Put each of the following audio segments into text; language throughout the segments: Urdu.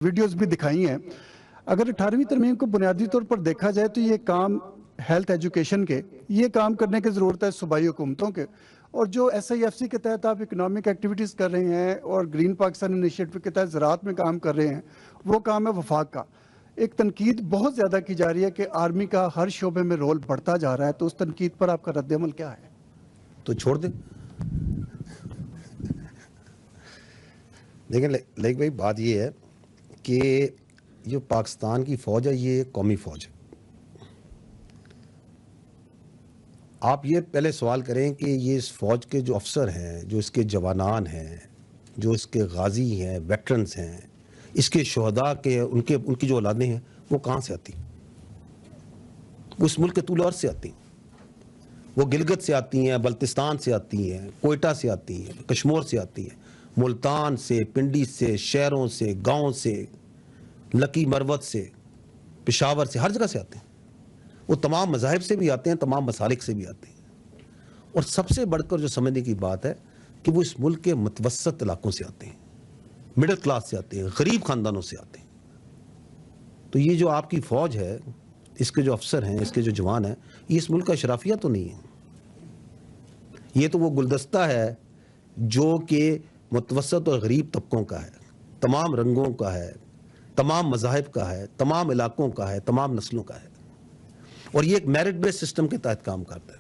ویڈیوز بھی دکھائی ہیں. اگر 18ویں ترمیم کو بنیادی طور پر دیکھا جائے تو یہ کام ہیلتھ ایجوکیشن کے یہ کام کرنے کی ضرورت ہے صوبائی حکومتوں کے, اور جو ایس آئی ایف سی کے تحت آپ اکنامک ایکٹیویٹیز کر رہے ہیں اور گرین پاکستان انیشیٹو کے تحت زراعت میں کام کر رہے ہیں, وہ کام ہے وفاق کا. ایک تنقید بہت زیادہ کی جا رہی ہے کہ آرمی کا ہر شعبے میں رول بڑھتا جا رہا ہے, تو اس تنقید پر آپ کا رد عمل کیا ہے؟ تو چھوڑ دیں. دیکھیں لیک بھائی, بات یہ ہے کہ جو پاکستان کی فوج ہے یہ قومی فوج ہے. آپ یہ پہلے سوال کریں کہ یہ اس فوج کے جو افسر ہیں, جو اس کے جوانان ہیں, جو اس کے غازی ہیں, ویٹرنز ہیں, اس کے شہداء کے ان کی جو اولادیں ہیں, وہ کہاں سے آتی ہیں؟ وہ اس ملک کے طول عرض سے آتی ہیں. وہ گلگت سے آتی ہیں, بلتستان سے آتی ہیں, کوئٹہ سے آتی ہیں, کشمور سے آتی ہیں, ملتان سے, پنڈی سے, شہروں سے, گاؤں سے, لکی مروت سے, پشاور سے, ہر جگہ سے آتے ہیں. وہ تمام مذاہب سے بھی آتے ہیں, تمام مسالک سے بھی آتے ہیں. اور سب سے بڑھ کر جو سمجھنے کی بات ہے کہ وہ اس ملک کے متوسط علاقوں سے آتے ہیں, مڈل کلاس سے آتے ہیں, غریب خاندانوں سے آتے ہیں. تو یہ جو آپ کی فوج ہے, اس کے جو افسر ہیں, اس کے جو جوان ہیں, یہ اس ملک کا اشرافیہ تو نہیں ہے. یہ تو وہ گلدستہ ہے جو کہ متوسط اور غریب طبقوں کا ہے, تمام رنگوں کا ہے, تمام مذاہب کا ہے, تمام علاقوں کا ہے, تمام نسلوں کا ہے. اور یہ ایک میرٹ بیس سسٹم کے تحت کام کرتا ہے.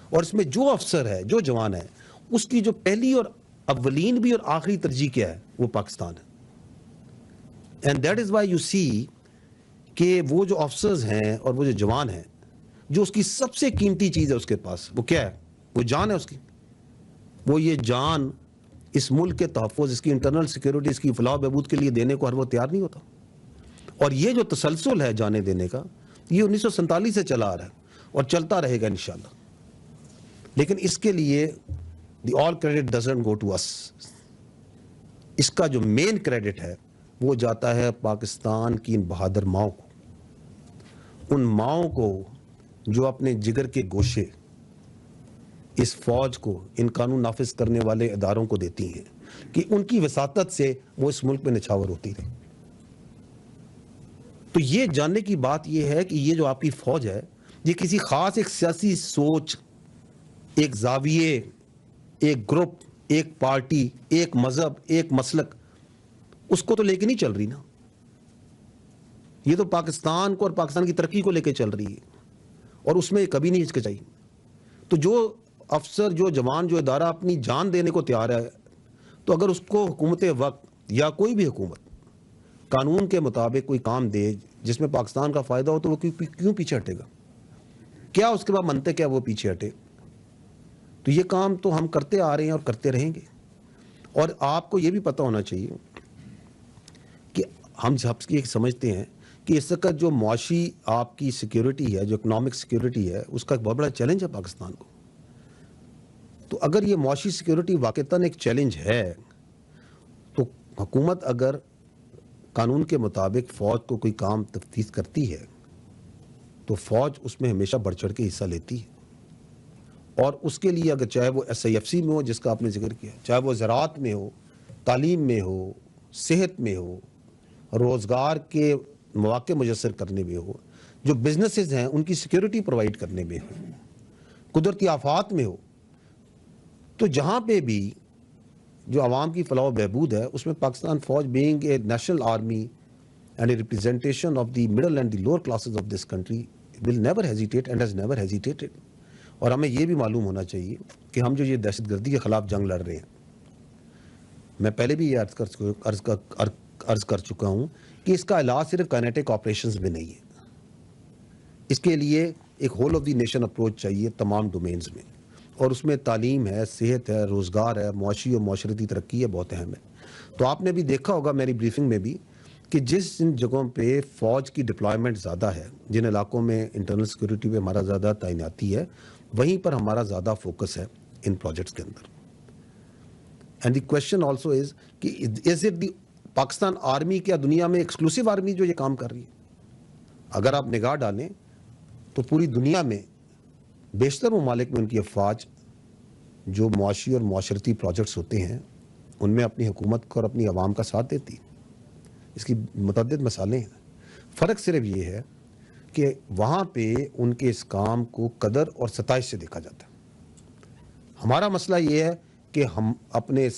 اور اس میں جو افسر ہے, جو جوان ہے, اس کی جو پہلی اور اولین بھی اور آخری ترجیح کیا ہے, وہ پاکستان ہے. And that is why you see کہ وہ جو افسرز ہیں اور وہ جو جوان ہیں, جو اس کی سب سے قیمتی چیز ہے اس کے پاس, وہ کیا ہے؟ وہ جان ہے اس کی. وہ یہ جان اس ملک کے تحفظ, اس کی انٹرنل سیکیورٹی, اس کی فلاح و بہبود کے لیے دینے کو ہر وہ تیار نہیں ہوتا. اور یہ جو تسلسل ہے جانے دینے کا, یہ 1947 سے چلا آ رہا ہے اور چلتا رہے گا انشاءاللہ. لیکن اس کے لیے the all credit doesn't go to us. اس کا جو مین کریڈٹ ہے وہ جاتا ہے پاکستان کی ان بہادر ماؤں کو, ان ماؤں کو جو اپنے جگر کے گوشے اس فوج کو, ان قانون نافذ کرنے والے اداروں کو دیتی ہیں کہ ان کی وساطت سے وہ اس ملک میں نچھاور ہوتی رہی. تو یہ جاننے کی بات یہ ہے کہ یہ جو آپ کی فوج ہے, یہ کسی خاص ایک سیاسی سوچ, ایک زاویے, ایک گروپ, ایک پارٹی, ایک مذہب, ایک مسلک, اس کو تو لے کے نہیں چل رہی نا. یہ تو پاکستان کو اور پاکستان کی ترقی کو لے کے چل رہی ہے, اور اس میں کبھی نہیں ہچکچائی. تو جو افسر, جو جوان, جو ادارہ اپنی جان دینے کو تیار ہے, تو اگر اس کو حکومت وقت یا کوئی بھی حکومت قانون کے مطابق کوئی کام دے جس میں پاکستان کا فائدہ ہو, تو وہ کیوں پیچھے ہٹے گا؟ کیا اس کے بعد منطق ہے وہ پیچھے ہٹے؟ تو یہ کام تو ہم کرتے آ رہے ہیں اور کرتے رہیں گے. اور آپ کو یہ بھی پتہ ہونا چاہیے کہ ہم سب یہ سمجھتے ہیں کہ اس وقت جو معاشی آپ کی سیکیورٹی ہے, جو اکنامک سیکیورٹی ہے, اس کا ایک بہت بڑا چیلنج ہے پاکستان کو. تو اگر یہ معاشی سیکیورٹی واقعتاً ایک چیلنج ہے, تو حکومت اگر قانون کے مطابق فوج کو کوئی کام تفویض کرتی ہے, تو فوج اس میں ہمیشہ بڑھ چڑھ کے حصہ لیتی ہے. اور اس کے لیے اگر چاہے وہ ایس آئی ایف سی میں ہو جس کا آپ نے ذکر کیا, چاہے وہ زراعت میں ہو, تعلیم میں ہو, صحت میں ہو, روزگار کے مواقع میسر کرنے میں ہو, جو بزنسز ہیں ان کی سیکیورٹی پرووائڈ کرنے میں ہو, قدرتی آفات میں ہو, تو جہاں پہ بھی جو عوام کی فلاح و بہبود ہے, اس میں پاکستان فوج being a national army and a representation of the middle and the lower classes of this country will never hesitate and has never hesitated. اور ہمیں یہ بھی معلوم ہونا چاہیے کہ ہم جو یہ دہشت گردی کے خلاف جنگ لڑ رہے ہیں, میں پہلے بھی یہ عرض کر چکا ہوں کہ اس کا علاج صرف کائنیٹک آپریشنز میں نہیں ہے. اس کے لیے ایک whole of the nation approach چاہیے تمام ڈومینز میں, اور اس میں تعلیم ہے, صحت ہے, روزگار ہے, معاشی و معاشرتی ترقی ہے, بہت اہم ہے. تو آپ نے بھی دیکھا ہوگا میری بریفنگ میں بھی کہ جس ان جگہوں پہ فوج کی ڈپلائمنٹ زیادہ ہے, جن علاقوں میں انٹرنل سیکورٹی پہ ہمارا زیادہ تعیناتی ہے, وہیں پر ہمارا زیادہ فوکس ہے ان پروجیکٹس کے اندر. And the question also is کہ is it the Pakistan army کیا دنیا میں ایکسکلوسیو آرمی جو یہ کام کر رہی ہے؟ اگر آپ نگاہ ڈالیں تو پوری دنیا میں بیشتر ممالک میں ان کی افواج جو معاشی اور معاشرتی پروجیکٹس ہوتے ہیں ان میں اپنی حکومت کو اور اپنی عوام کا ساتھ دیتی. اس کی متعدد مثالیں ہیں. فرق صرف یہ ہے کہ وہاں پہ ان کے اس کام کو قدر اور ستائش سے دیکھا جاتا ہے. ہمارا مسئلہ یہ ہے کہ ہم اپنے